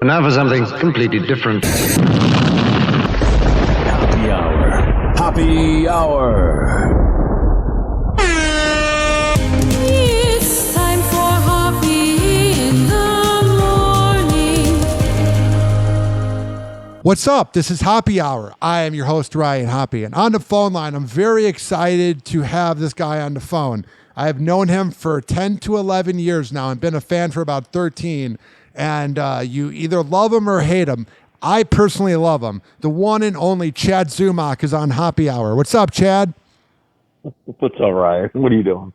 Now for something completely different. Happy Hour. Happy Hour. It's time for Hoppe in the morning. What's up? This is Happy Hour. I am your host, Ryan Hoppe. And on the phone line, I'm very excited to have this guy on the phone. I have known him for 10 to 11 years now and been a fan for about 13. And you either love him or hate him. I personally love him. The one and only Chad Zumock is on Happy Hour. What's up, Chad? What's up, Ryan? What are you doing?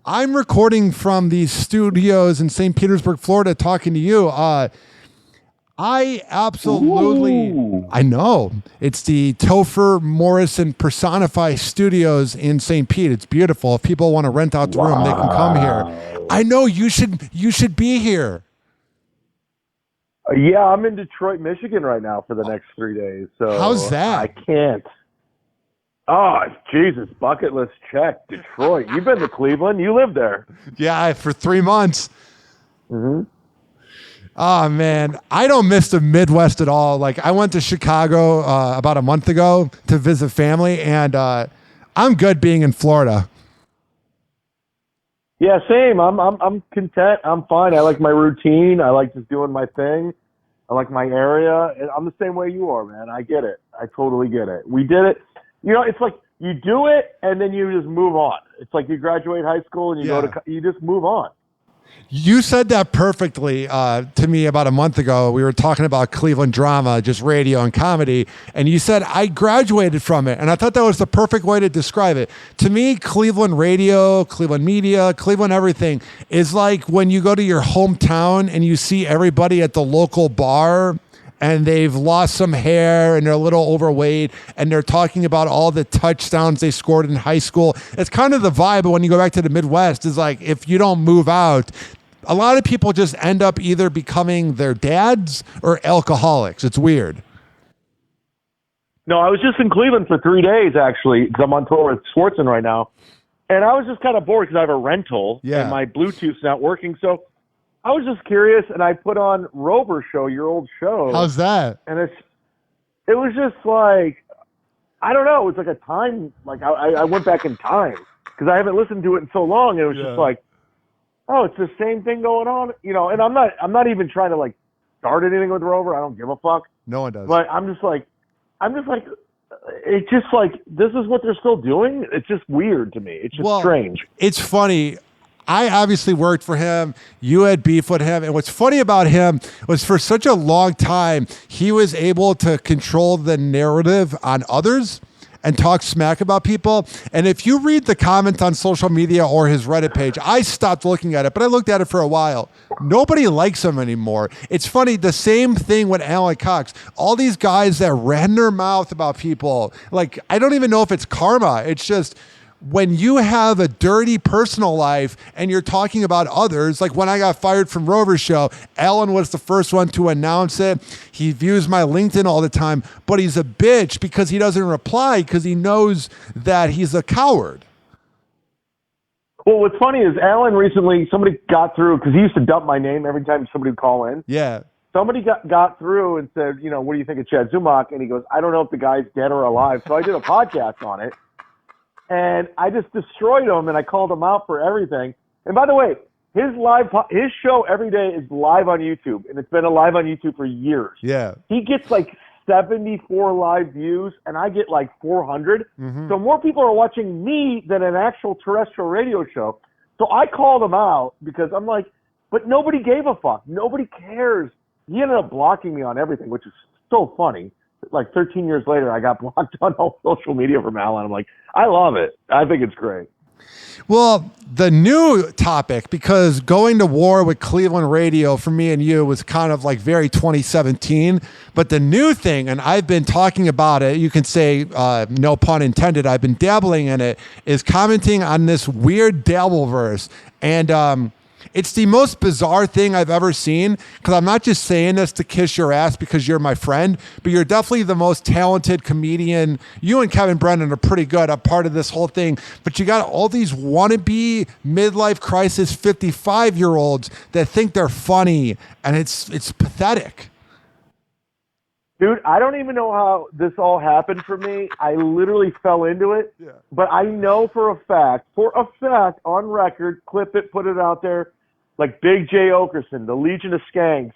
I'm recording from these studios in St. Petersburg, Florida, talking to you. I absolutely, Ooh. I know. It's the Topher Morrison Personify Studios in St. Pete. It's beautiful. If people want to rent out the room, they can come here. I know you should be here. Yeah, I'm in Detroit, Michigan right now for the next 3 days. So How's that? I can't. Oh, Jesus, bucket list check. Detroit. You've been to Cleveland. You live there. Yeah, for 3 months. Mm-hmm. Oh, man. I don't miss the Midwest at all. Like, I went to Chicago about a month ago to visit family, and I'm good being in Florida. Yeah, same. I'm content. I'm fine. I like my routine. I like just doing my thing. I like my area. I'm the same way you are, man. I get it. I totally get it. We did it. You know, it's like you do it and then you just move on. It's like you graduate high school and you just move on. You said that perfectly to me about a month ago. We were talking about Cleveland drama, just radio and comedy, and you said, I graduated from it. And I thought that was the perfect way to describe it. To me, Cleveland radio, Cleveland media, Cleveland everything is like when you go to your hometown and you see everybody at the local bar and they've lost some hair and they're a little overweight and they're talking about all the touchdowns they scored in high school. It's kind of the vibe. But when you go back to the Midwest, is like if you don't move out, a lot of people just end up either becoming their dads or alcoholics. It's weird. No, I was just in Cleveland for 3 days, actually, because I'm on tour with Schwartzen right now. And I was just kind of bored because I have a rental and my Bluetooth's not working. So I was just curious, and I put on Rover Show, your old show. How's that? And it was just like, I don't know. It was like a time, like I went back in time because I haven't listened to it in so long. It was just like, oh, it's the same thing going on, you know. And I'm not even trying to like start anything with Rover. I don't give a fuck. No one does. But I'm just like, it's just like this is what they're still doing. It's just weird to me. It's just strange. It's funny. I obviously worked for him. You had beef with him. And what's funny about him was for such a long time, he was able to control the narrative on others and talk smack about people. And if you read the comments on social media or his Reddit page, I stopped looking at it, but I looked at it for a while. Nobody likes him anymore. It's funny, the same thing with Alan Cox. All these guys that ran their mouth about people, like, I don't even know if it's karma. It's just when you have a dirty personal life and you're talking about others, like when I got fired from Rover Show, Alan was the first one to announce it. He views my LinkedIn all the time, but he's a bitch because he doesn't reply because he knows that he's a coward. Well, what's funny is Alan recently, somebody got through, because he used to dump my name every time somebody would call in. Yeah. Somebody got through and said, you know, what do you think of Chad Zumock? And he goes, I don't know if the guy's dead or alive. So I did a podcast on it. And I just destroyed him, and I called him out for everything. And by the way, his show every day is live on YouTube, and it's been live on YouTube for years. Yeah. He gets like 74 live views, and I get like 400. Mm-hmm. So more people are watching me than an actual terrestrial radio show. So I called him out because I'm like, but nobody gave a fuck. Nobody cares. He ended up blocking me on everything, which is so funny. Like 13 years later, I got blocked on all social media from Alan. I'm like, I love it. I think it's great. Well, the new topic, because going to war with Cleveland radio for me and you was kind of like very 2017, but the new thing, and I've been talking about it, you can say, no pun intended, I've been dabbling in it, is commenting on this weird Dabbleverse. And It's the most bizarre thing I've ever seen, because I'm not just saying this to kiss your ass because you're my friend, but you're definitely the most talented comedian. You and Kevin Brennan are pretty good, a part of this whole thing, but you got all these wannabe midlife crisis 55-year-olds that think they're funny, and it's pathetic. Dude, I don't even know how this all happened for me. I literally fell into it. Yeah. But I know for a fact, on record, clip it, put it out there, like Big J. Okerson, the Legion of Skanks,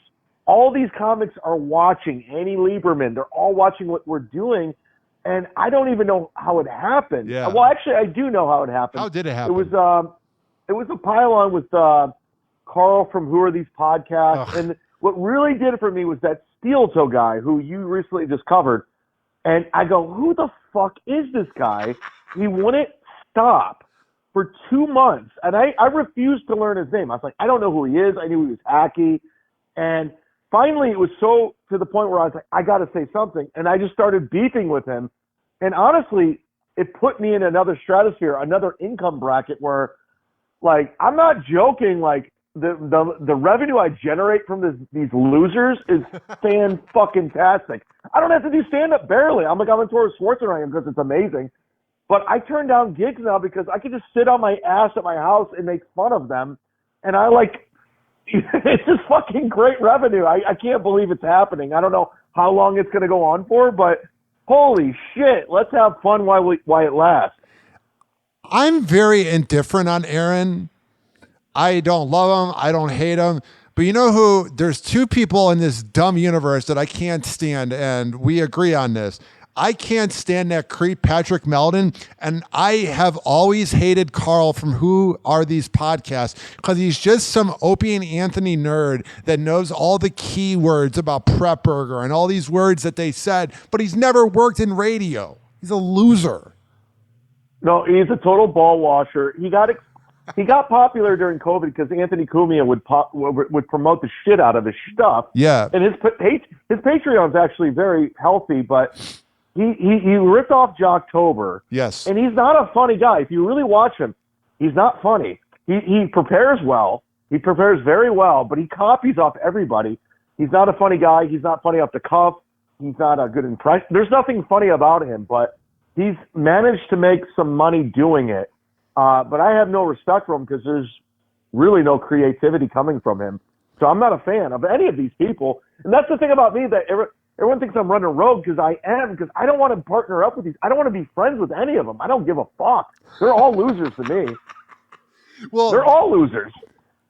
all these comics are watching, Annie Lieberman, they're all watching what we're doing, and I don't even know how it happened. Yeah. Well, actually, I do know how it happened. How did it happen? It was a pile-on with Carl from Who Are These Podcasts, and what really did it for me was that Steel Toe guy who you recently just covered. And I go, who the fuck is this guy? He wouldn't stop for 2 months. And I refused to learn his name. I was like, I don't know who he is. I knew he was hacky. And finally it was so to the point where I was like, I got to say something. And I just started beefing with him. And honestly, it put me in another stratosphere, another income bracket where, like, I'm not joking, like, the revenue I generate from these losers is fan-fucking-tastic. I don't have to do stand-up barely. I'm on tour with Schwarzenegger because it's amazing. But I turn down gigs now because I can just sit on my ass at my house and make fun of them. And it's just fucking great revenue. I can't believe it's happening. I don't know how long it's going to go on for, but holy shit, let's have fun while it lasts. I'm very indifferent on Aaron. I don't love him. I don't hate him. But you know who? There's two people in this dumb universe that I can't stand, and we agree on this. I can't stand that creep Patrick Meldon, and I have always hated Carl from Who Are These Podcasts because he's just some Opie and Anthony nerd that knows all the keywords about Prep Burger and all these words that they said, but he's never worked in radio. He's a loser. No, he's a total ball washer. He got popular during COVID because Anthony Cumia would promote the shit out of his stuff. Yeah. And his Patreon's actually very healthy, but he ripped off Jocktober. Yes. And he's not a funny guy. If you really watch him, he's not funny. He prepares well. He prepares very well, but he copies off everybody. He's not a funny guy. He's not funny off the cuff. He's not a good impression. There's nothing funny about him, but he's managed to make some money doing it. But I have no respect for him because there's really no creativity coming from him. So I'm not a fan of any of these people. And that's the thing about me, that everyone thinks I'm running rogue, because I am, because I don't want to partner up with these. I don't want to be friends with any of them. I don't give a fuck. They're all losers to me. Well, they're all losers.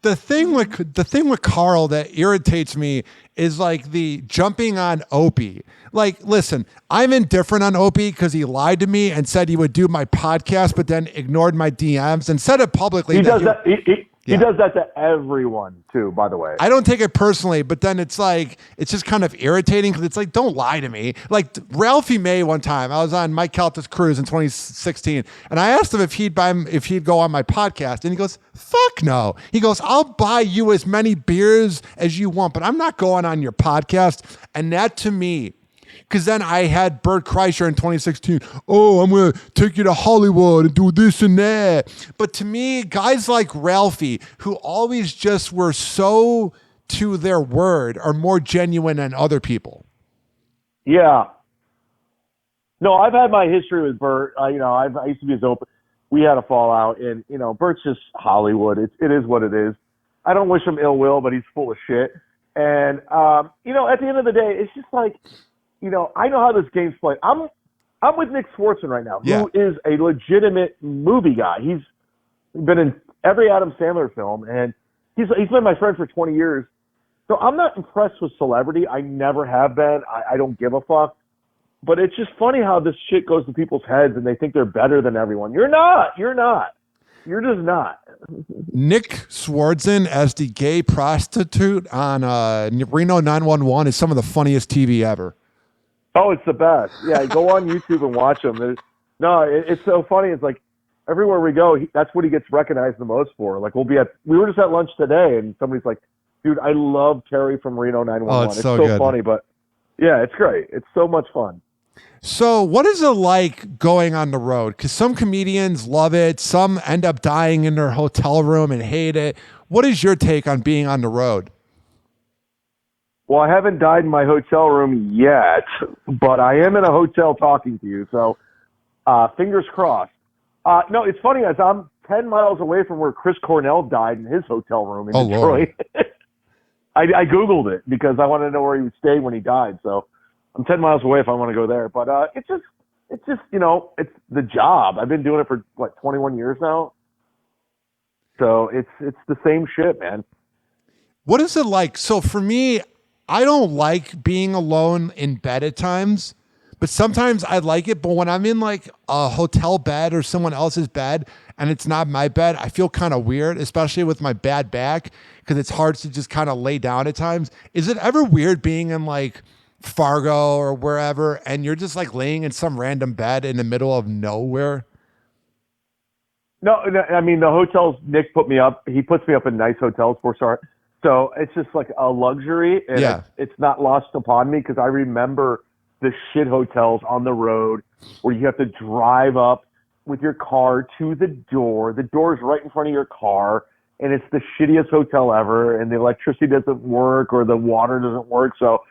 The thing with Carl that irritates me is like the jumping on Opie. Like, listen, I'm indifferent on Opie because he lied to me and said he would do my podcast, but then ignored my DMs and said it publicly. He does that. He does that to everyone too, by the way. I don't take it personally, but then it's like, it's just kind of irritating because it's like, don't lie to me. Like Ralphie May one time, I was on Mike Calta's cruise in 2016, and I asked him if he'd go on my podcast, and he goes, fuck no. He goes, I'll buy you as many beers as you want, but I'm not going on your podcast. And that to me, because then I had Bert Kreischer in 2016. Oh, I'm going to take you to Hollywood and do this and that. But to me, guys like Ralphie, who always just were so to their word, are more genuine than other people. Yeah. No, I've had my history with Bert. I used to be his open. We had a fallout, and Bert's just Hollywood. It is what it is. I don't wish him ill will, but he's full of shit. And at the end of the day, it's just like, I know how this game's played. I'm with Nick Swartzen right now, who is a legitimate movie guy. He's been in every Adam Sandler film, and he's been my friend for 20 years. So I'm not impressed with celebrity. I never have been. I don't give a fuck. But it's just funny how this shit goes to people's heads, and they think they're better than everyone. You're not. You're not. You're just not. Nick Swartzen as the gay prostitute on Reno 911 is some of the funniest TV ever. Oh, it's the best. Yeah, go on YouTube and watch him. It's so funny. It's like everywhere we go, that's what he gets recognized the most for. Like we were just at lunch today, and somebody's like, dude, I love Terry from Reno 911. Oh, it's so good. Funny, but yeah, it's great. It's so much fun. So what is it like going on the road? Because some comedians love it. Some end up dying in their hotel room and hate it. What is your take on being on the road? Well, I haven't died in my hotel room yet, but I am in a hotel talking to you, so fingers crossed. No, it's funny, as I'm 10 miles away from where Chris Cornell died in his hotel room in Detroit. I Googled it because I wanted to know where he would stay when he died, so I'm 10 miles away if I want to go there. But it's just, it's the job. I've been doing it for, 21 years now? So it's the same shit, man. What is it like? So for me, I don't like being alone in bed at times, but sometimes I like it. But when I'm in like a hotel bed or someone else's bed and it's not my bed, I feel kind of weird, especially with my bad back, because it's hard to just kind of lay down at times. Is it ever weird being in like Fargo or wherever and you're just like laying in some random bed in the middle of nowhere? No, I mean, the hotels Nick put me up, he puts me up in nice hotels, 4-star. So it's just like a luxury, and it's not lost upon me because I remember the shit hotels on the road where you have to drive up with your car to the door. The door's right in front of your car, and it's the shittiest hotel ever, and the electricity doesn't work or the water doesn't work. So,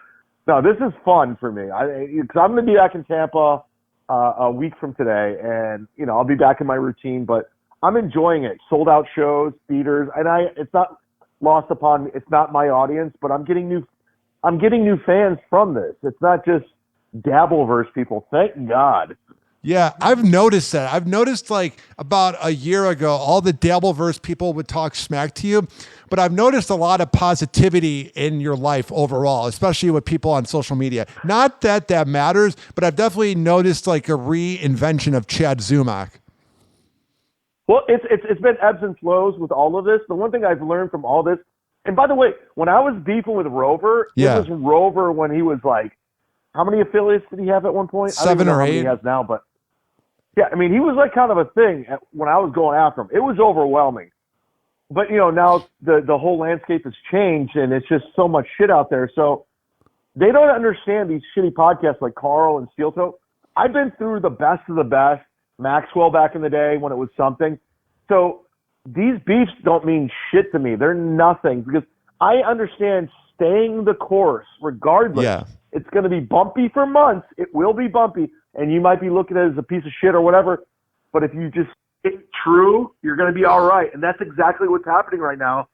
no, this is fun for me. Because I'm going to be back in Tampa a week from today, and, I'll be back in my routine, but I'm enjoying it. Sold out shows, theaters, and it's not lost upon me. It's not my audience, but I'm getting new fans from this. It's not just Dabbleverse people. Thank God. Yeah, I've noticed that. I've noticed like about a year ago, all the Dabbleverse people would talk smack to you, but I've noticed a lot of positivity in your life overall, especially with people on social media. Not that that matters, but I've definitely noticed like a reinvention of Chad Zumock. Well, it's been ebbs and flows with all of this. The one thing I've learned from all this, and by the way, when I was beefing with Rover, it was Rover when he was like, how many affiliates did he have at one point? 7 or 8. He has now, but yeah, I mean, he was like kind of a thing when I was going after him. It was overwhelming. But, now the whole landscape has changed, and it's just so much shit out there. So they don't understand these shitty podcasts like Carl and Steel Toe. I've been through the best of the best. Maxwell back in the day when it was something. So these beefs don't mean shit to me. They're nothing because I understand staying the course regardless. Yeah. It's going to be bumpy for months. It will be bumpy, and you might be looking at it as a piece of shit or whatever. But if you just stay true, you're going to be all right. And that's exactly what's happening right now.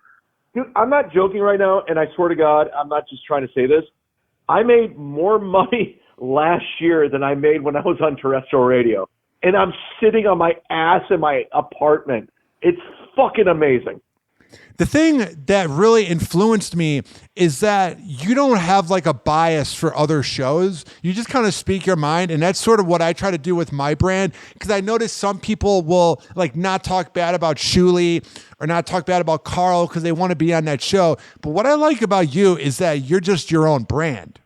Dude, I'm not joking right now, and I swear to God, I'm not just trying to say this. I made more money last year than I made when I was on terrestrial radio. And I'm sitting on my ass in my apartment. It's fucking amazing. The thing that really influenced me is that you don't have like a bias for other shows. You just kind of speak your mind. And that's sort of what I try to do with my brand. Because I notice some people will like not talk bad about Shuli or not talk bad about Carl because they want to be on that show. But what I like about you is that you're just your own brand.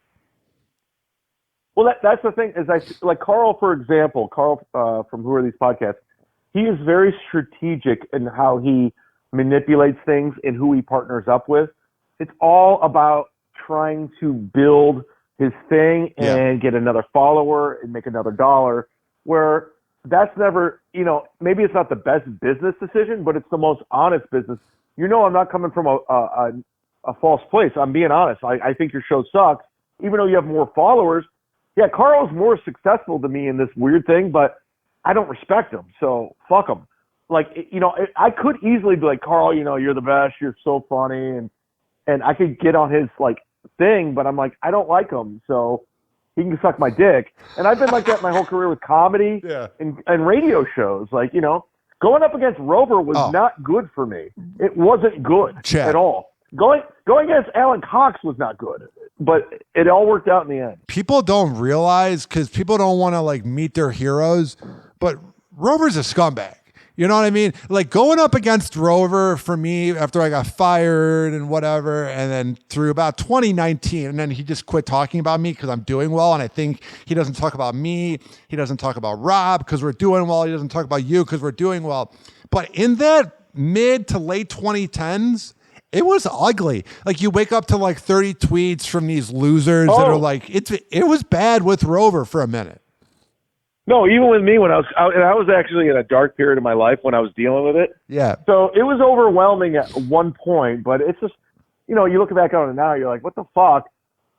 Well, that's the thing is like Carl, for example, from Who Are These Podcasts, he is very strategic in how he manipulates things and who he partners up with. It's all about trying to build his thing and get another follower and make another dollar, where that's never, maybe it's not the best business decision, but it's the most honest business. I'm not coming from a false place. I'm being honest. I think your show sucks, even though you have more followers. Yeah, Carl's more successful to me in this weird thing, but I don't respect him, so fuck him. Like, I could easily be like, Carl, you're the best, you're so funny, and I could get on his, like, thing, but I'm like, I don't like him, so he can suck my dick. And I've been like that my whole career with comedy and radio shows. Like, going up against Rover was not good for me. It wasn't good at all. Going against Alan Cox was not good, but it all worked out in the end. People don't realize because people don't want to like meet their heroes, but Rover's a scumbag. You know what I mean? Like going up against Rover for me after I got fired and whatever, and then through about 2019, and then he just quit talking about me because I'm doing well, and I think he doesn't talk about me. He doesn't talk about Rob because we're doing well. He doesn't talk about you because we're doing well. But in that mid to late 2010s, it was ugly. Like you wake up to like 30 tweets from these losers that are like, it was bad with Rover for a minute. No, even with me when I was actually in a dark period of my life when I was dealing with it. Yeah. So it was overwhelming at one point, but it's just, you look back on it now, you're like, what the fuck?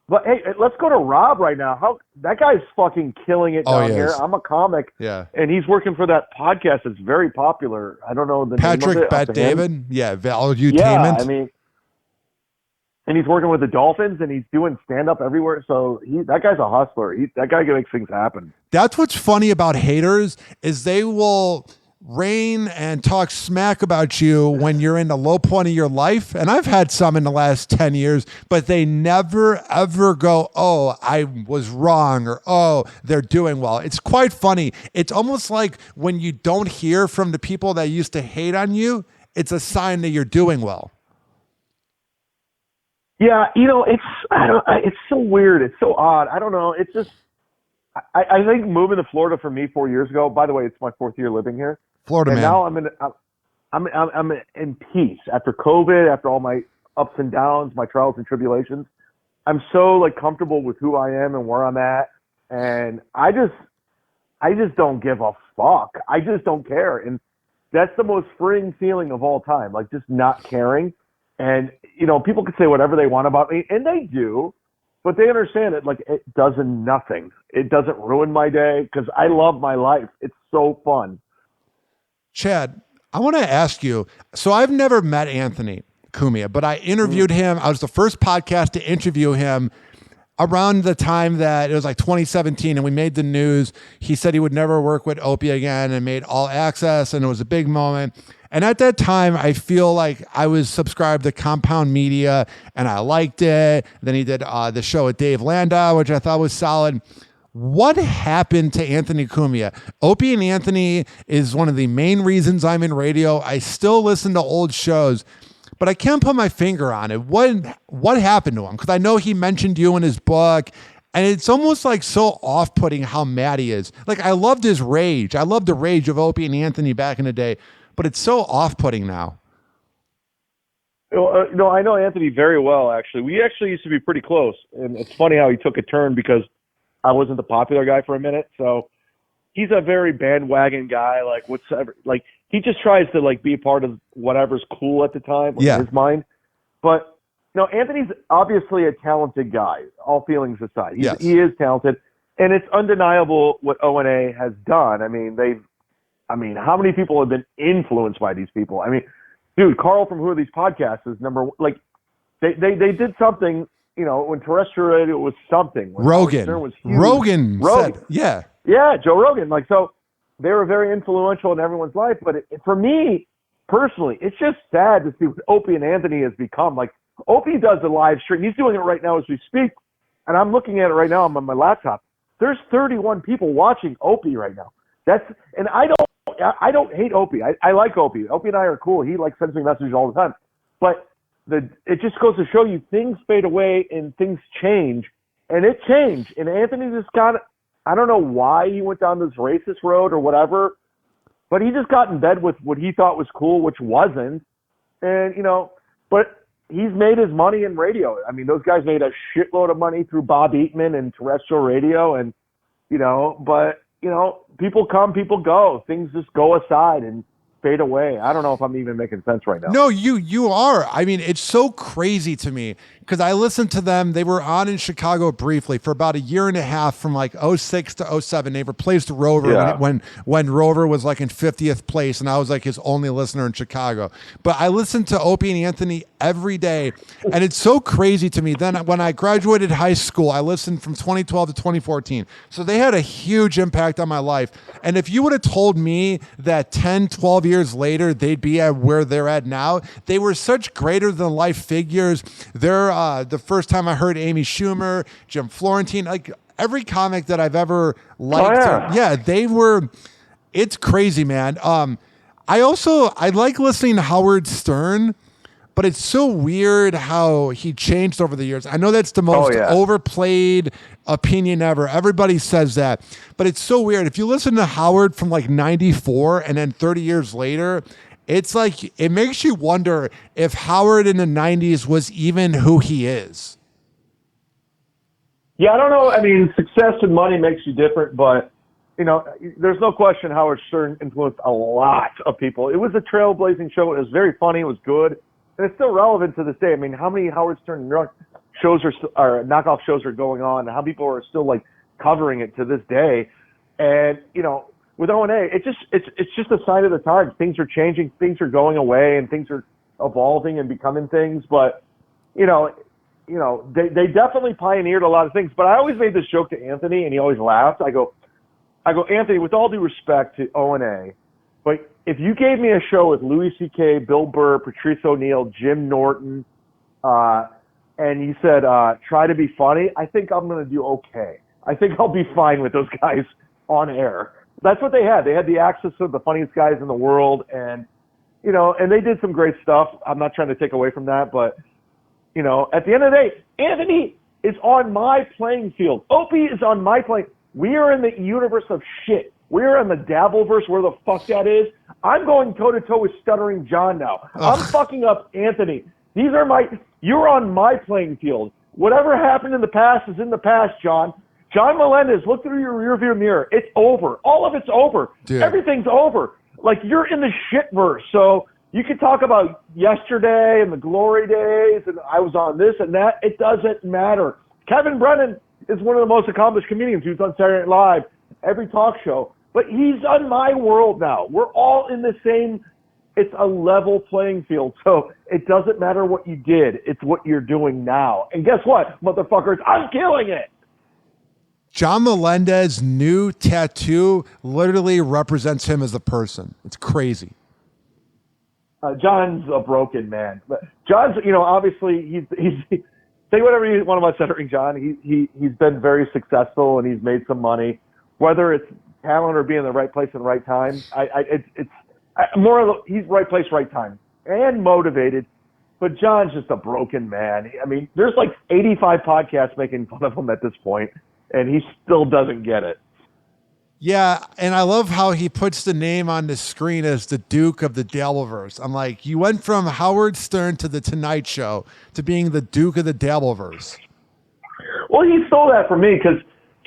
But hey, let's go to Rob right now. That guy's fucking killing it down here. I'm a comic. Yeah. And he's working for that podcast that's very popular. I don't know the Patrick name of it. Bet David. Yeah, Valutainment. Yeah, I mean, and he's working with the Dolphins, and he's doing stand-up everywhere. So that guy's a hustler. That guy makes things happen. That's what's funny about haters is they will rain and talk smack about you when you're in the low point of your life. And I've had some in the last 10 years, but they never, ever go, oh, I was wrong, or, oh, they're doing well. It's quite funny. It's almost like when you don't hear from the people that used to hate on you, it's a sign that you're doing well. Yeah, it's so weird. It's so odd. I don't know. It's just, I think moving to Florida for me 4 years ago, by the way, it's my 4th year living here. Florida and man. Now I'm in peace after COVID, after all my ups and downs, my trials and tribulations. I'm so comfortable with who I am and where I'm at, and I just don't give a fuck. I just don't care, and that's the most freeing feeling of all time. Just not caring, and people can say whatever they want about me, and they do, but they understand it. It doesn't nothing. It doesn't ruin my day because I love my life. It's so fun. Chad, I want to ask you, so I've never met Anthony Cumia, but I interviewed him. I was the first podcast to interview him around the time that it was 2017, and we made the news. He said he would never work with Hoppe again and made All Access, and it was a big moment. And at that time, I feel like I was subscribed to Compound Media, and I liked it. Then he did the show with Dave Landau, which I thought was solid. What happened to Anthony Cumia? Hoppe and Anthony is one of the main reasons I'm in radio. I still listen to old shows, but I can't put my finger on it. What happened to him? Because I know he mentioned you in his book, and it's almost so off-putting how mad he is. I loved his rage. I loved the rage of Hoppe and Anthony back in the day, but it's so off-putting now. I know Anthony very well, actually. We actually used to be pretty close, and it's funny how he took a turn because I wasn't the popular guy for a minute. So he's a very bandwagon guy. He just tries to be a part of whatever's cool at the time in his mind. But Anthony's obviously a talented guy, all feelings aside. He is talented, and it's undeniable what O&A has done. I mean, how many people have been influenced by these people? I mean, dude, Carl from Who Are These Podcasts is number one. They did something. When terrestrial radio was something. When Rogan. was huge. Rogan said, yeah. Yeah, Joe Rogan. So they were very influential in everyone's life. But for me, personally, it's just sad to see what Hoppe and Anthony has become. Hoppe does a live stream. He's doing it right now as we speak. And I'm looking at it right now on my laptop. There's 31 people watching Hoppe right now. And I don't hate Hoppe. I like Hoppe. Hoppe and I are cool. He sends me messages all the time. But it just goes to show you things fade away and things change, and it changed. And Anthony just I don't know why he went down this racist road or whatever, but he just got in bed with what he thought was cool, which wasn't. And, but he's made his money in radio. I mean, those guys made a shitload of money through Bob Eatman and terrestrial radio. And, but, people come, people go. Things just go aside and fade away. I don't know if I'm even making sense right now. No, you are. I mean, it's so crazy to me because I listened to them. They were on in Chicago briefly for about a year and a half from '06 to '07. They replaced Rover when Rover was in 50th place, and I was his only listener in Chicago. But I listened to Hoppe and Anthony every day, and it's so crazy to me. Then when I graduated high school, I listened from 2012 to 2014. So they had a huge impact on my life. And if you would have told me that 10, 12 years later, they'd be at where they're at now, they were such greater than life figures. They're the first time I heard Amy Schumer, Jim Florentine, every comic that I've ever liked. They were, it's crazy, man. I like listening to Howard Stern, but it's so weird how he changed over the years. I know that's the most overplayed opinion ever. Everybody says that, but it's so weird. If you listen to Howard from 94 and then 30 years later, it's it makes you wonder if Howard in the 90s was even who he is. Yeah, I don't know. I mean, success and money makes you different, but there's no question Howard Stern influenced a lot of people. It was a trailblazing show. It was very funny. It was good. And it's still relevant to this day. I mean, how many Howard Stern shows or knockoff shows are going on, and how people are still like covering it to this day. And, with O&A, it's just a sign of the times. Things are changing, things are going away, and things are evolving and becoming things. But, they definitely pioneered a lot of things. But I always made this joke to Anthony, and he always laughed. I go, Anthony, with all due respect to O&A, but if you gave me a show with Louis C.K., Bill Burr, Patrice O'Neill, Jim Norton, and you said, try to be funny, I think I'm going to do okay. I think I'll be fine with those guys on air. That's what they had. They had the access to the funniest guys in the world, and, and they did some great stuff. I'm not trying to take away from that, but, at the end of the day, Anthony is on my playing field. Opie is on my playing. We are in the universe of shit. We are in the Dabbleverse, where the fuck that is. I'm going toe-to-toe with Stuttering John now. I'm fucking up Anthony. You're on my playing field. Whatever happened in the past is in the past, John. John Melendez, look through your rearview mirror. It's over. All of it's over. Dude. Everything's over. Like, you're in the shitverse. So you can talk about yesterday and the glory days, and I was on this and that. It doesn't matter. Kevin Brennan is one of the most accomplished comedians who's on Saturday Night Live, every talk show. But he's on my world now. We're all in the same, it's a level playing field. So it doesn't matter what you did. It's what you're doing now. And guess what, motherfuckers? I'm killing it. John Melendez's new tattoo literally represents him as a person. It's crazy. John's a broken man. But John's, obviously he's say whatever you want about Stuttering John. He's been very successful, and he's made some money. Whether it's talent or being in the right place at the right time, he's right place, right time, and motivated. But John's just a broken man. I mean, there's like 85 podcasts making fun of him at this point, and he still doesn't get it. Yeah, and I love how he puts the name on the screen as the Duke of the Dabbleverse. I'm like, you went from Howard Stern to The Tonight Show to being the Duke of the Dabbleverse. Well, he stole that from me because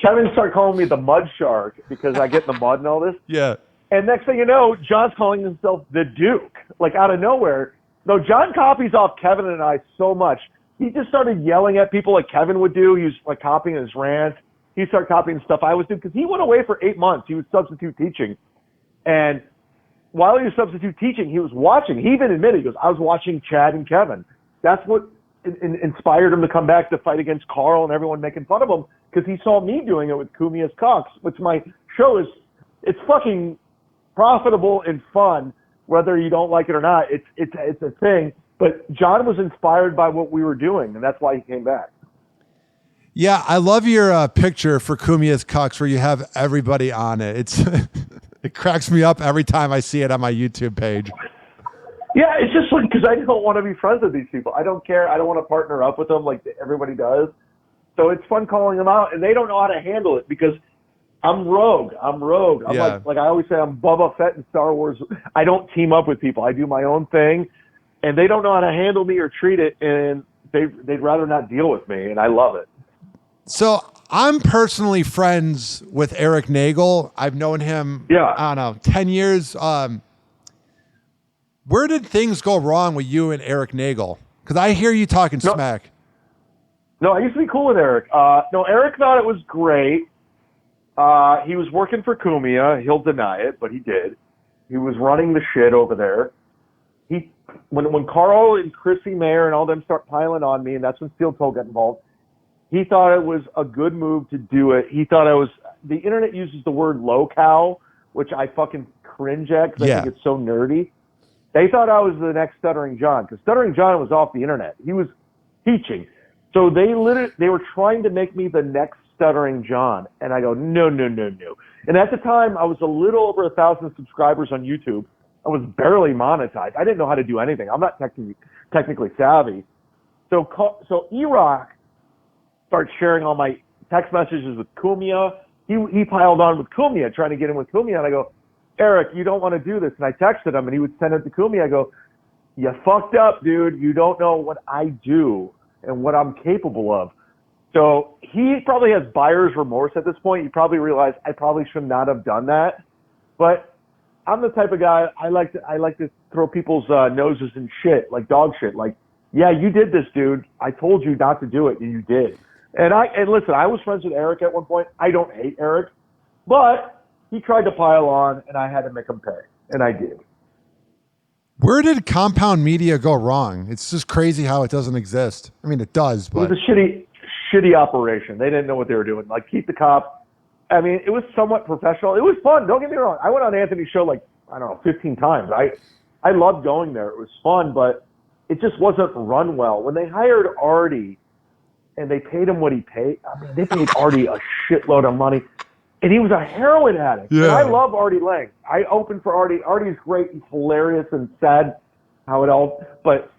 Kevin started calling me the Mud Shark because I get in the mud and all this. Yeah. And next thing you know, John's calling himself the Duke, like out of nowhere. No, John copies off Kevin and I so much. He just started yelling at people like Kevin would do. He was like copying his rant. He started copying stuff I was doing because he went away for 8 months. He was substitute teaching. And while he was substitute teaching, he was watching. He even admitted, he goes, I was watching Chad and Kevin. That's what inspired him to come back to fight against Carl and everyone making fun of him because he saw me doing it with Kumia's Cox, which my show is, it's fucking profitable and fun, whether you don't like it or not. It's a thing. But John was inspired by what we were doing, and that's why he came back. Yeah, I love your picture for Kumia's Cox where you have everybody on it. It's it cracks me up every time I see it on my YouTube page. Yeah, it's just like because I don't want to be friends with these people. I don't care. I don't want to partner up with them like everybody does. So it's fun calling them out, and they don't know how to handle it because I'm rogue. I'm like I always say, I'm Boba Fett in Star Wars. I don't team up with people. I do my own thing, and they don't know how to handle me or treat it, and they'd rather not deal with me, and I love it. So I'm personally friends with Eric Nagel. I've known him, I don't know, 10 years. Where did things go wrong with you and Eric Nagel? Because I hear you talking smack. No, I used to be cool with Eric. Eric thought it was great. He was working for Kumia. He'll deny it, but he did. He was running the shit over there. When Carl and Chrissy Mayer and all them start piling on me, and that's when Steel Toe got involved, he thought it was a good move to do it. He thought the internet uses the word low-cow, which I fucking cringe at because I think it's so nerdy. They thought I was the next Stuttering John because Stuttering John was off the internet. He was teaching. So they were trying to make me the next Stuttering John. And I go, no. And at the time, I was a little over 1,000 subscribers on YouTube. I was barely monetized. I didn't know how to do anything. I'm not technically savvy. So E-Rock started sharing all my text messages with Kumia. He piled on with Kumia, trying to get in with Kumia. And I go, Eric, you don't want to do this. And I texted him, and he would send it to Kumia. I go, you fucked up, dude. You don't know what I do and what I'm capable of. So he probably has buyer's remorse at this point. He probably realized I probably should not have done that. But I'm the type of guy I like to throw people's noses in shit, like dog shit. Like, yeah, you did this, dude. I told you not to do it, and you did. And listen, I was friends with Eric at one point. I don't hate Eric, but he tried to pile on, and I had to make him pay, and I did. Where did Compound Media go wrong? It's just crazy how it doesn't exist. I mean, it does, but It was a shitty operation. They didn't know what they were doing. Like, keep the cop. I mean, it was somewhat professional. It was fun. Don't get me wrong. I went on Anthony's show like, I don't know, 15 times. I loved going there. It was fun, but it just wasn't run well. When they hired Artie and they paid him what he paid, I mean, they paid Artie a shitload of money. And he was a heroin addict. Yeah. And I love Artie Lang. I opened for Artie. Artie's great. He's hilarious and sad how it all, but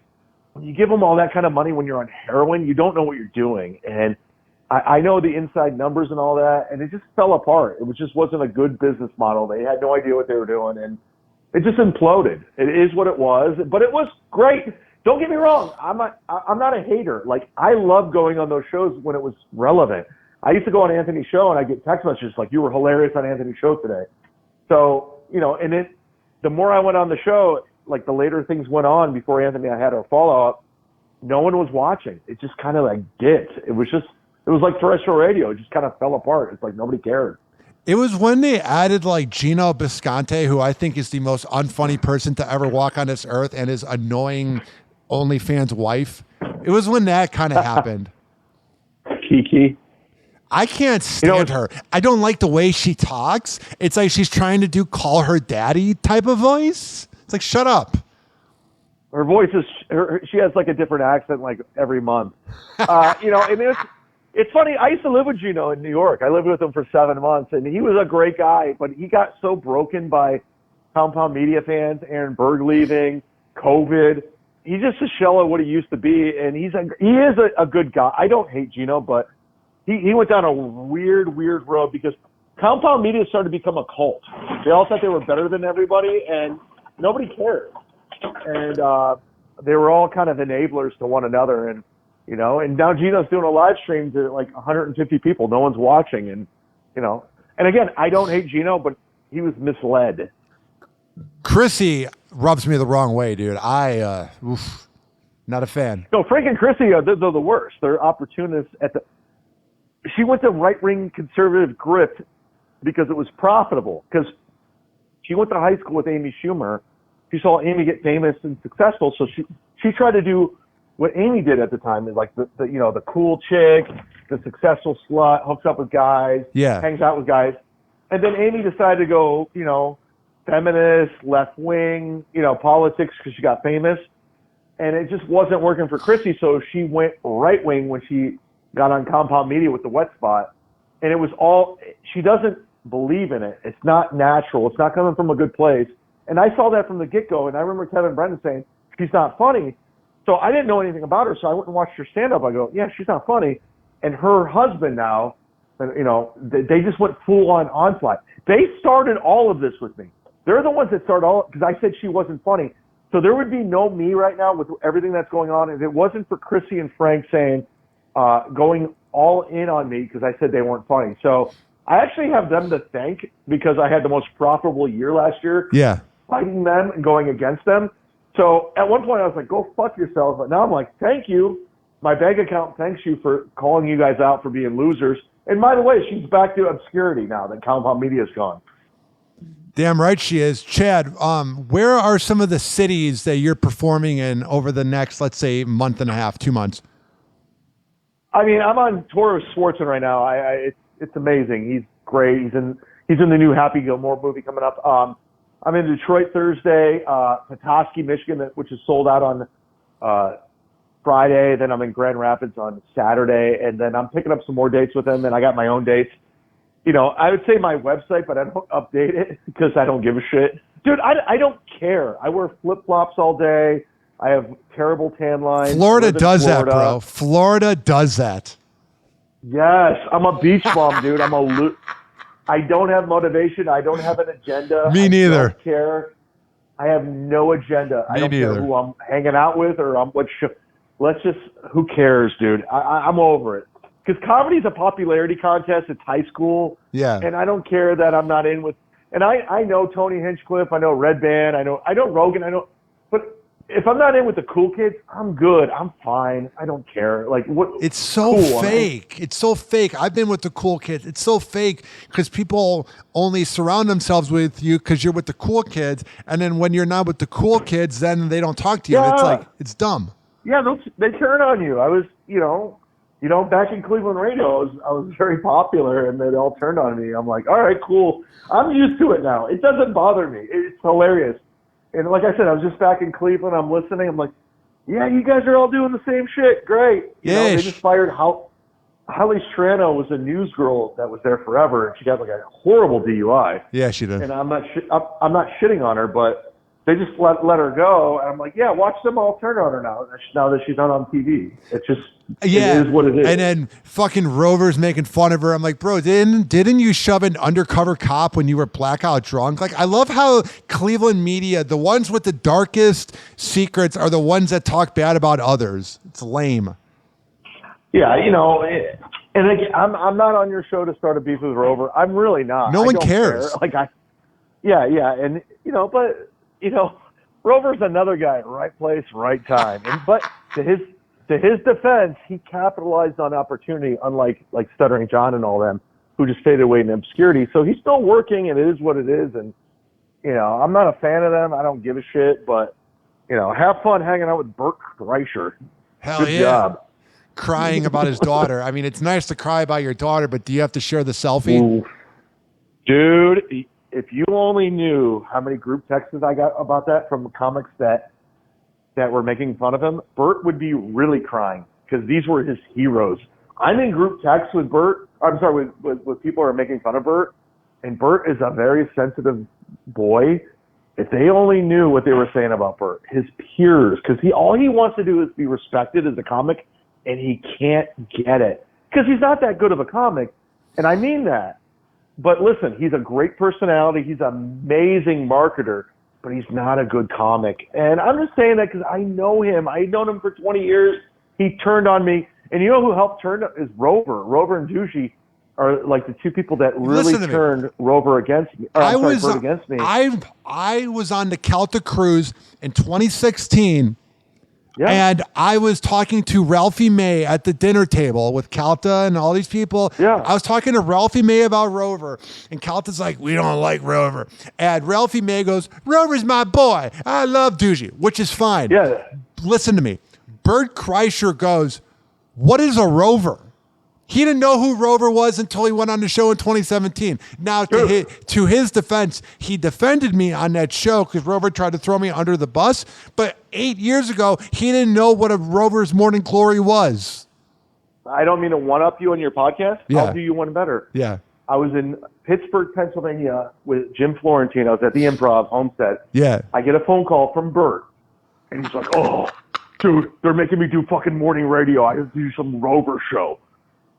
when you give him all that kind of money when you're on heroin, you don't know what you're doing. And I know the inside numbers and all that, and it just fell apart. It just wasn't a good business model. They had no idea what they were doing, and it just imploded. It is what it was, but it was great. Don't get me wrong. I'm not a hater. Like, I love going on those shows when it was relevant. I used to go on Anthony's show, and I get text messages like, you were hilarious on Anthony's show today. So, and the more I went on the show, like the later things went on before Anthony and I had our follow-up, no one was watching. It just kind of like dipped. It was like terrestrial radio. It just kind of fell apart. It's like nobody cared. it was when they added like Gino Bisconte, who I think is the most unfunny person to ever walk on this earth, and his annoying OnlyFans wife. It was when that kind of happened. Kiki. I can't stand her. I don't like the way she talks. It's like she's trying to do call her daddy type of voice. It's like, shut up. Her voice is, she has like a different accent like every month. I mean, it's funny. I used to live with Gino in New York. I lived with him for 7 months, and he was a great guy, but he got so broken by Compound Media fans, Aaron Berg leaving, COVID. He's just a shell of what he used to be, and he is a good guy. I don't hate Gino, but he went down a weird road because Compound Media started to become a cult. They all thought they were better than everybody, and nobody cared. And they were all kind of enablers to one another, and now Gino's doing a live stream to like 150 people. No one's watching, and and again, I don't hate Gino, but he was misled. Chrissy rubs me the wrong way, dude. Not a fan. No, Frank and Chrissy they're the worst. They're opportunists she went to right-wing conservative grift because it was profitable. Because she went to high school with Amy Schumer. She saw Amy get famous and successful, so she tried to do what Amy did at the time, is like the cool chick, the successful slut, hooks up with guys, hangs out with guys. And then Amy decided to go, feminist, left-wing, politics because she got famous. And it just wasn't working for Chrissy, so she went right-wing when she got on Compound Media with the wet spot. And it was she doesn't believe in it. It's not natural. It's not coming from a good place. And I saw that from the get-go, and I remember Kevin Brennan saying, she's not funny. So I didn't know anything about her, so I went and watched her stand-up. I go, yeah, she's not funny. And her husband now, they just went full-on onslaught. They started all of this with me. They're the ones that started all, because I said she wasn't funny. So there would be no me right now with everything that's going on if it wasn't for Chrissy and Frank saying, going all in on me because I said they weren't funny. So I actually have them to thank because I had the most profitable year last year. Yeah. Fighting them and going against them. So at one point I was like, go fuck yourself. But now I'm like, thank you. My bank account thanks you for calling you guys out for being losers. And by the way, she's back to obscurity now that Compound Media's gone. Damn right she is. Chad, where are some of the cities that you're performing in over the next, let's say, month and a half, 2 months? I mean, I'm on tour with Schwartzen right now. It's amazing. He's great. He's in the new Happy Gilmore movie coming up. I'm in Detroit Thursday, Petoskey, Michigan, which is sold out on Friday. Then I'm in Grand Rapids on Saturday, and then I'm picking up some more dates with him. And I got my own dates. I would say my website, but I don't update it because I don't give a shit. Dude, I don't care. I wear flip-flops all day. I have terrible tan lines. Florida does that, bro. Florida does that. Yes, I'm a beach bum, dude. I don't have motivation. I don't have an agenda. Me neither. I don't care. I have no agenda. I don't care who I'm hanging out with or who cares, dude. I'm over it. because comedy's a popularity contest. It's high school. Yeah. And I don't care that I'm not in with, and I know Tony Hinchcliffe, I know Red Band, I know Rogan, but if I'm not in with the cool kids, I'm good. I'm fine. I don't care. Like what? It's so cool. fake. It's so fake. I've been with the cool kids. It's so fake because people only surround themselves with you because you're with the cool kids, and then when you're not with the cool kids, then they don't talk to you. Yeah. It's like it's dumb. Yeah, they turn on you. I was, back in Cleveland radio, I was very popular, and they all turned on me. I'm like, all right, cool. I'm used to it now. It doesn't bother me. It's hilarious. And like I said, I was just back in Cleveland. I'm listening. I'm like, yeah, you guys are all doing the same shit. Great. They just fired Holly Strano was a news girl that was there forever, and she got like a horrible DUI. Yeah, she did. And I'm not shitting on her, but they just let her go. And I'm like, yeah, watch them all turn on her now that she's not on TV. It's just, it is what it is. And then fucking Rover's making fun of her. I'm like, bro, didn't you shove an undercover cop when you were blackout drunk? Like, I love how Cleveland media, the ones with the darkest secrets are the ones that talk bad about others. It's lame. Yeah, and again, I'm not on your show to start a beef with Rover. I'm really not. No one cares. Care. Yeah, and but Rover's another guy, right place, right time. But to his defense, he capitalized on opportunity, unlike like Stuttering John and all them, who just faded away in obscurity. So he's still working, and it is what it is. And I'm not a fan of them. I don't give a shit. But have fun hanging out with Bert Kreischer. Hell Good yeah. job. Crying about his daughter. I mean, it's nice to cry about your daughter, but do you have to share the selfie? Ooh. Dude, if you only knew how many group texts I got about that from comics that were making fun of him, Bert would be really crying because these were his heroes. I'm in group texts with Bert. I'm sorry, with people who are making fun of Bert, and Bert is a very sensitive boy. If they only knew what they were saying about Bert, his peers, because all he wants to do is be respected as a comic, and he can't get it because he's not that good of a comic, and I mean that. But listen, he's a great personality. He's an amazing marketer, but he's not a good comic. And I'm just saying that because I know him. I've known him for 20 years. He turned on me. And you know who helped turn is Rover. Rover and Douchey are like the two people that really turned Rover against me. Bert against me. I was on the Celtic cruise in 2016. Yeah. And I was talking to Ralphie May at the dinner table with Calta and all these people. Yeah. I was talking to Ralphie May about Rover, and Calta's like, we don't like Rover. And Ralphie May goes, Rover's my boy. I love Douchey, which is fine. Yeah. Listen to me. Bert Kreischer goes, what is a Rover? He didn't know who Rover was until he went on the show in 2017. Now, to his defense, he defended me on that show because Rover tried to throw me under the bus. But 8 years ago, he didn't know what a Rover's Morning Glory was. I don't mean to one-up you on your podcast. Yeah. I'll do you one better. Yeah. I was in Pittsburgh, Pennsylvania with Jim Florentine. I was at the Improv Homestead. Yeah. I get a phone call from Bert, and he's like, oh, dude, they're making me do fucking morning radio. I have to do some Rover show.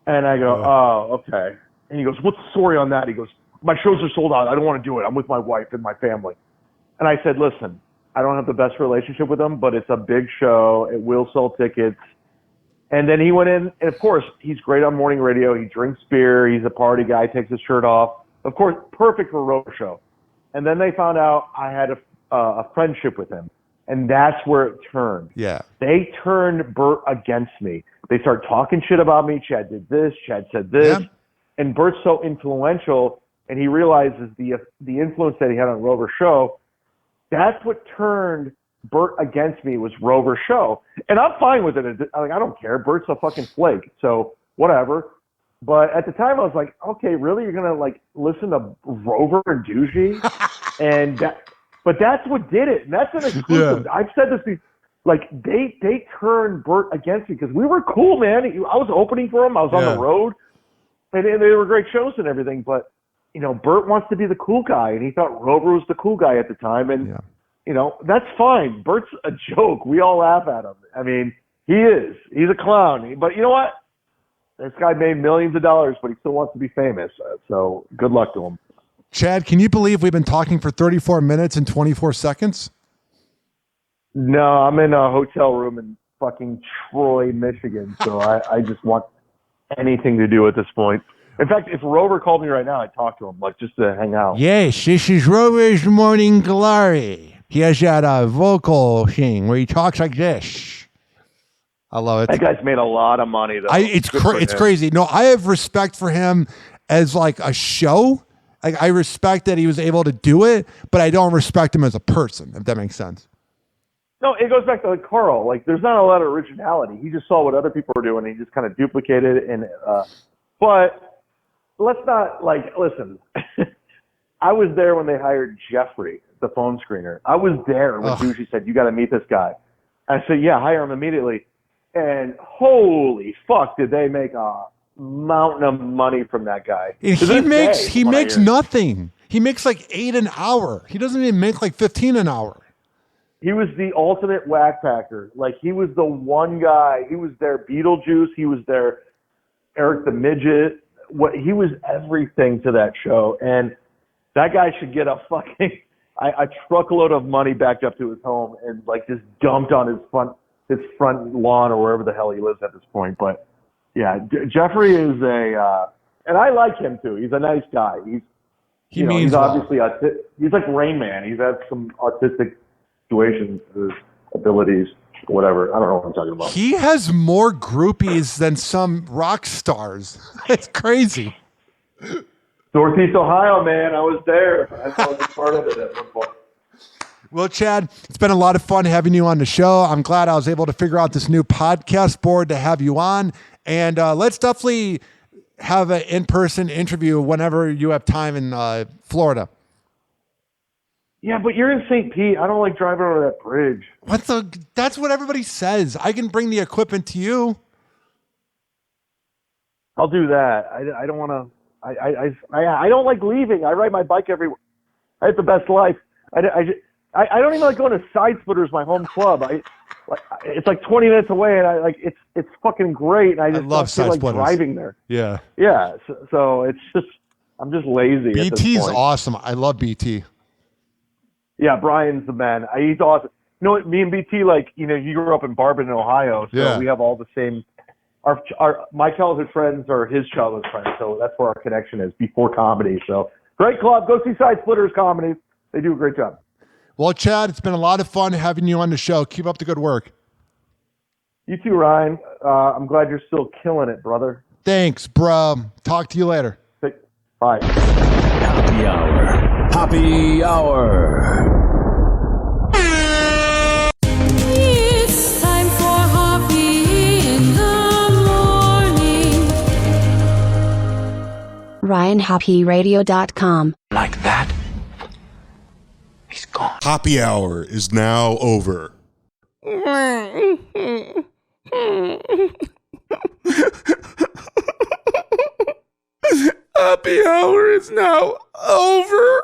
And I go, oh, okay. And he goes, what's the story on that? He goes, my shows are sold out. I don't want to do it. I'm with my wife and my family. And I said, listen, I don't have the best relationship with them, but it's a big show. It will sell tickets. And then he went in, and of course, he's great on morning radio. He drinks beer. He's a party guy, takes his shirt off. Of course, perfect for a Rover show. And then they found out I had a friendship with him. And that's where it turned. Yeah. They turned Bert against me. They start talking shit about me. Chad did this. Chad said this. Yeah. And Bert's so influential, and he realizes the influence that he had on Rover's show. That's what turned Bert against me was Rover's show. And I'm fine with it. I don't care. Bert's a fucking flake. So whatever. But at the time, I was like, okay, really? You're going to like listen to Rover and Douchey? But that's what did it. And that's an exclusive. Yeah. I've said this before. Like, they turned Bert against me because we were cool, man. I was opening for him. I was on the road. And they were great shows and everything. But, Bert wants to be the cool guy. And he thought Rover was the cool guy at the time. And, that's fine. Bert's a joke. We all laugh at him. I mean, he is. He's a clown. But you know what? This guy made millions of dollars, but he still wants to be famous. So good luck to him. Chad, can you believe we've been talking for 34 minutes and 24 seconds? No, I'm in a hotel room in fucking Troy, Michigan. So I just want anything to do at this point. In fact, if Rover called me right now, I'd talk to him, like just to hang out. Yes, this is Rover's Morning Glory. He has that vocal thing where he talks like this. I love it. That guy's made a lot of money, though. It's crazy. No, I have respect for him as like a show. Like I respect that he was able to do it, but I don't respect him as a person, if that makes sense. No, it goes back to like Carl. Like, there's not a lot of originality. He just saw what other people were doing, and he just kind of duplicated it. And but let's not listen. I was there when they hired Jeffrey, the phone screener. I was there when Douchey said, "You got to meet this guy." I said, "Yeah, hire him immediately." And holy fuck, did they make a mountain of money from that guy? And he makes nothing. He makes like $8 an hour. He doesn't even make like $15 an hour. He was the ultimate whack packer. Like, he was the one guy. He was their Beetlejuice. He was their Eric the Midget. He was everything to that show. And that guy should get a fucking a truckload of money backed up to his home and like just dumped on his front lawn or wherever the hell he lives at this point. But yeah, Jeffrey is and I like him too. He's a nice guy. He's obviously he's like Rain Man. He's had some autistic situations, abilities, whatever. I don't know what I'm talking about. He has more groupies than some rock stars. It's crazy. Northeast Ohio, man. I was there. I was a part of it at one point. Well, Chad, it's been a lot of fun having you on the show. I'm glad I was able to figure out this new podcast board to have you on. And let's definitely have an in-person interview whenever you have time in Florida. Yeah, but you're in St. Pete. I don't like driving over that bridge. That's what everybody says. I can bring the equipment to you. I'll do that. I don't want to. I don't like leaving. I ride my bike everywhere. I have the best life. I don't even like going to Side Splitters, my home club. It's like 20 minutes away, and it's fucking great. And I just love don't feel like Splitters. driving there. Yeah. Yeah. So it's just I'm just lazy. BT's awesome. I love BT. Yeah, Brian's the man. He's awesome. You know what? Me and BT, you grew up in Barberton, Ohio, so we have all the same. My childhood friends are his childhood friends, so that's where our connection is before comedy. So great club. Go see Side Splitters Comedy. They do a great job. Well, Chad, it's been a lot of fun having you on the show. Keep up the good work. You too, Ryan. I'm glad you're still killing it, brother. Thanks, bro. Talk to you later. Bye. Happy Hour. Happy Hour. It's time for Hoppe in the morning. RyanHoppeRadio.com. Like that? He's gone. Happy Hour is now over. Happy hour is now over.